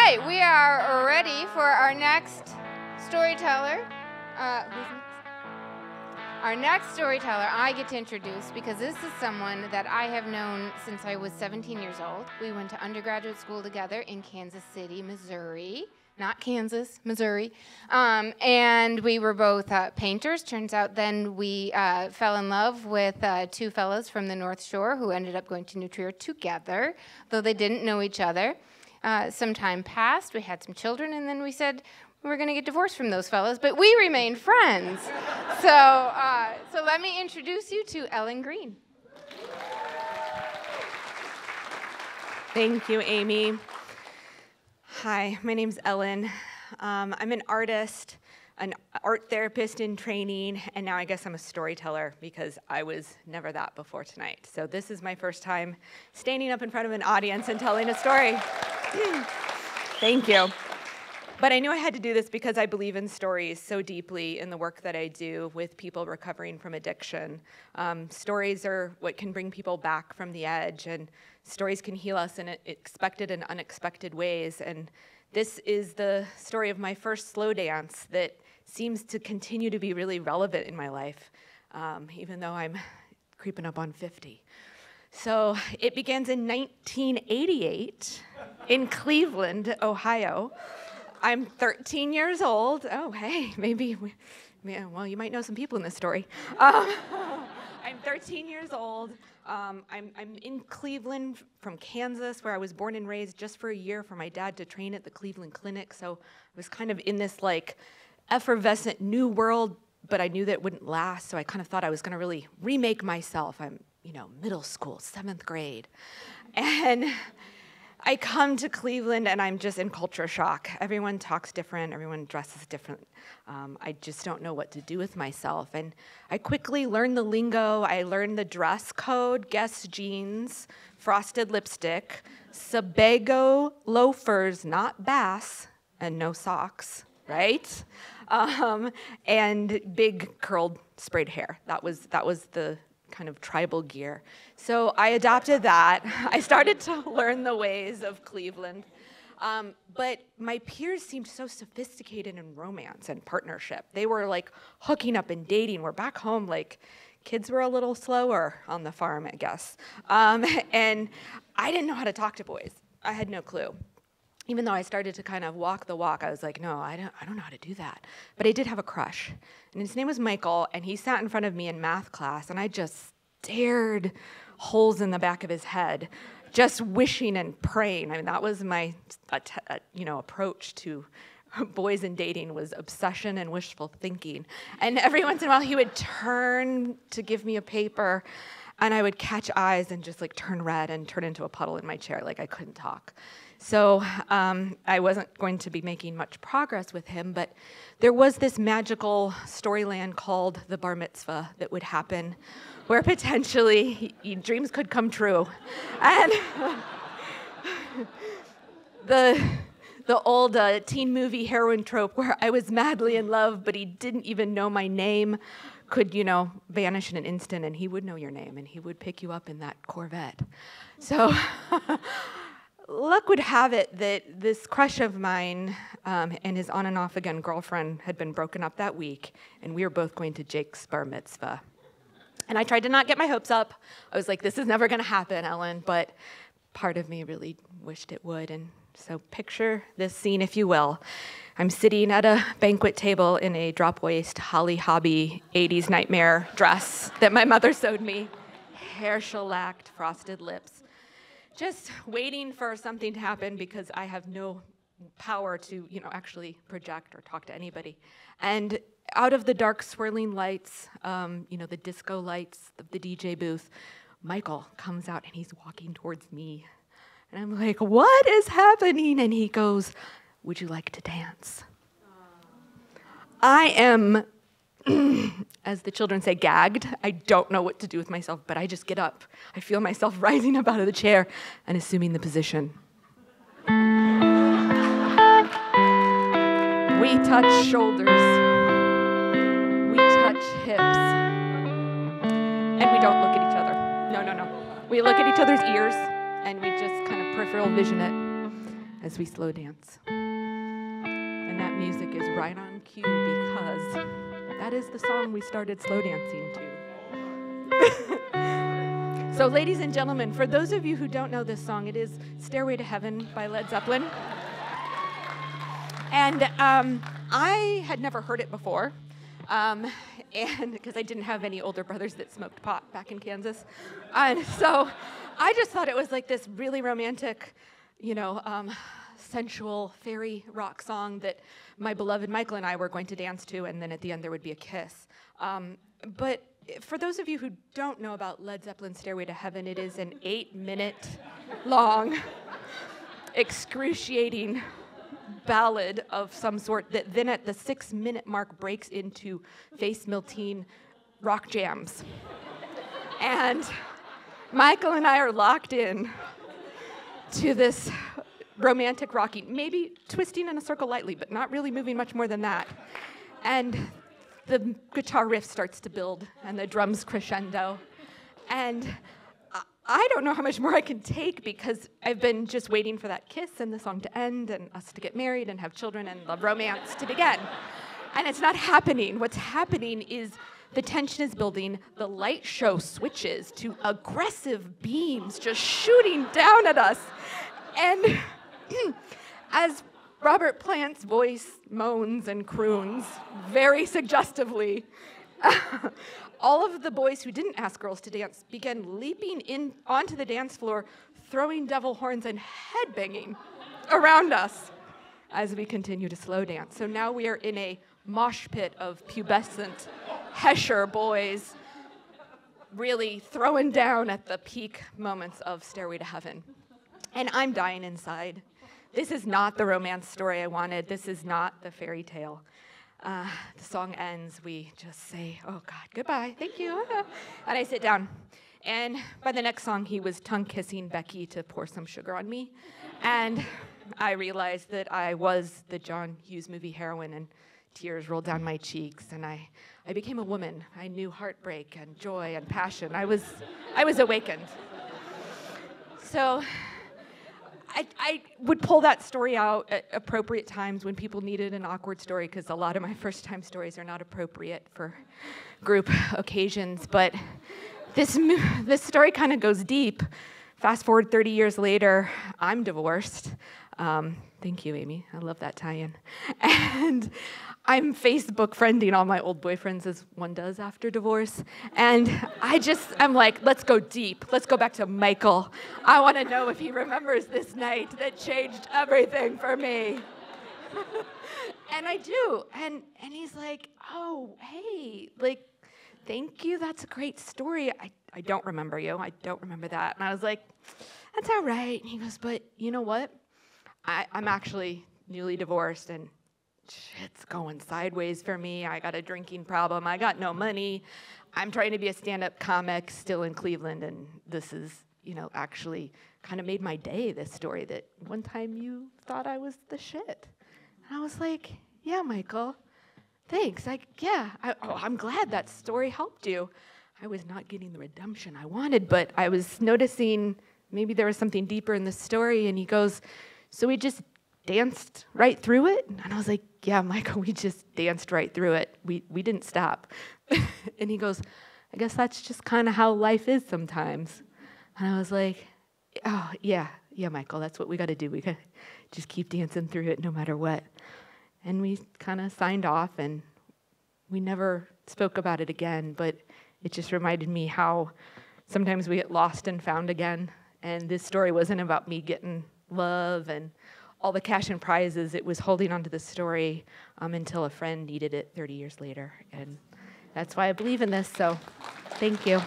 right, we are ready for our next storyteller. Who's next? Our next storyteller I get to introduce because this is someone that I have known since I was 17 years old. We went to undergraduate school together in Kansas City, Missouri. Not Kansas, Missouri. And we were both painters. Turns out then we fell in love with two fellows from the North Shore who ended up going to New Trier together, though they didn't know each other. Some time passed, we had some children, and then we said we were going to get divorced from those fellows, but we remained friends. So let me introduce you to Ellen Greene. Thank you, Amy. Hi, my name's Ellen. I'm an artist, an art therapist in training, and now I guess I'm a storyteller because I was never that before tonight. So this is my first time standing up in front of an audience and telling a story. Thank you. But I knew I had to do this because I believe in stories so deeply in the work that I do with people recovering from addiction. Stories are what can bring people back from the edge, and stories can heal us in expected and unexpected ways. And this is the story of my first slow dance that seems to continue to be really relevant in my life, even though I'm creeping up on 50. So it begins in 1988 in Cleveland, Ohio. I'm 13 years old. Oh, hey, well, you might know some people in this story. I'm 13 years old. I'm in Cleveland from Kansas, where I was born and raised, just for a year for my dad to train at the Cleveland Clinic. So I was kind of in this like effervescent new world, but I knew that it wouldn't last. So I kind of thought I was going to really remake myself. I'm, middle school, 7th grade. And I come to Cleveland and I'm just in culture shock. Everyone talks different, everyone dresses different. I just don't know what to do with myself. And I quickly learned the lingo. I learned the dress code: Guess jeans, frosted lipstick, Sebago loafers, not Bass, and no socks, right? And big curled sprayed hair. That was the kind of tribal gear. So I adopted that. I started to learn the ways of Cleveland. But my peers seemed so sophisticated in romance and partnership. They were like hooking up and dating. Where back home, like, kids were a little slower on the farm, I guess. And I didn't know how to talk to boys. I had no clue. Even though I started to kind of walk the walk, I was like, no, I don't know how to do that. But I did have a crush. And his name was Michael, and he sat in front of me in math class, and I just stared holes in the back of his head, just wishing and praying. I mean, that was my approach to boys and dating, was obsession and wishful thinking. And every once in a while, he would turn to give me a paper, and I would catch eyes and just like turn red and turn into a puddle in my chair, like I couldn't talk. So I wasn't going to be making much progress with him, but there was this magical storyland called the bar mitzvah that would happen, where potentially dreams could come true. And the old teen movie heroine trope where I was madly in love, but he didn't even know my name, could, vanish in an instant, and he would know your name, and he would pick you up in that Corvette. So luck would have it that this crush of mine and his on and off again girlfriend had been broken up that week, and we were both going to Jake's bar mitzvah. And I tried to not get my hopes up. I was like, this is never going to happen, Ellen, but part of me really wished it would. And so picture this scene, if you will. I'm sitting at a banquet table in a drop-waist Holly Hobby 80s nightmare dress that my mother sewed me, hair shellacked, frosted lips, just waiting for something to happen because I have no power to, actually project or talk to anybody. And out of the dark swirling lights, the disco lights of the DJ booth, Michael comes out and he's walking towards me. And I'm like, what is happening? And he goes, would you like to dance? I am, as the children say, gagged. I don't know what to do with myself, but I just get up. I feel myself rising up out of the chair and assuming the position. We touch shoulders. We touch hips. And we don't look at each other. No. We look at each other's ears, and we just kind of peripheral vision it. as we slow dance. And that music is right on cue because that is the song we started slow dancing to. So ladies and gentlemen, for those of you who don't know this song, it is Stairway to Heaven by Led Zeppelin. And I had never heard it before, and because I didn't have any older brothers that smoked pot back in Kansas. And so I just thought it was like this really romantic, sensual fairy rock song that my beloved Michael and I were going to dance to, and then at the end there would be a kiss. But for those of you who don't know about Led Zeppelin's Stairway to Heaven, it is an 8-minute long, excruciating ballad of some sort that then at the 6-minute mark breaks into face-melting rock jams. And Michael and I are locked in to this romantic rocking, maybe twisting in a circle lightly, but not really moving much more than that. And the guitar riff starts to build, and the drums crescendo. And I don't know how much more I can take because I've been just waiting for that kiss and the song to end and us to get married and have children and the romance to begin. And it's not happening. What's happening is the tension is building, the light show switches to aggressive beams just shooting down at us. And as Robert Plant's voice moans and croons very suggestively, all of the boys who didn't ask girls to dance began leaping in onto the dance floor, throwing devil horns and headbanging around us as we continue to slow dance. So now we are in a mosh pit of pubescent Hesher boys really throwing down at the peak moments of Stairway to Heaven. And I'm dying inside. This is not the romance story I wanted. This is not the fairy tale. The song ends, we just say, oh God, goodbye, thank you. And I sit down. And by the next song, he was tongue kissing Becky to pour some sugar on me. And I realized that I was the John Hughes movie heroine, and tears rolled down my cheeks, and I became a woman. I knew heartbreak and joy and passion. I was awakened. So I would pull that story out at appropriate times when people needed an awkward story, because a lot of my first-time stories are not appropriate for group occasions. But this story kind of goes deep. Fast forward 30 years later, I'm divorced. Thank you, Amy. I love that tie-in. And I'm Facebook friending all my old boyfriends, as one does after divorce. And I'm like, let's go deep. Let's go back to Michael. I want to know if he remembers this night that changed everything for me. And I do. And he's like, oh, hey, like, thank you. That's a great story. I don't remember you. I don't remember that. And I was like, that's all right. And he goes, but you know what? I'm actually newly divorced, and shit's going sideways for me. I got a drinking problem. I got no money. I'm trying to be a stand-up comic still in Cleveland, and this is, actually kind of made my day, this story that one time you thought I was the shit. And I was like, yeah, Michael, thanks. I'm glad that story helped you. I was not getting the redemption I wanted, but I was noticing maybe there was something deeper in the story, and he goes, so we just danced right through it? And I was like, yeah, Michael, we just danced right through it. We didn't stop. And he goes, I guess that's just kind of how life is sometimes. And I was like, oh, yeah, Michael, that's what we got to do. We got to just keep dancing through it no matter what. And we kind of signed off, and we never spoke about it again, but it just reminded me how sometimes we get lost and found again. And this story wasn't about me getting love and all the cash and prizes. It was holding on to the story until a friend needed it 30 years later. And that's why I believe in this, so thank you.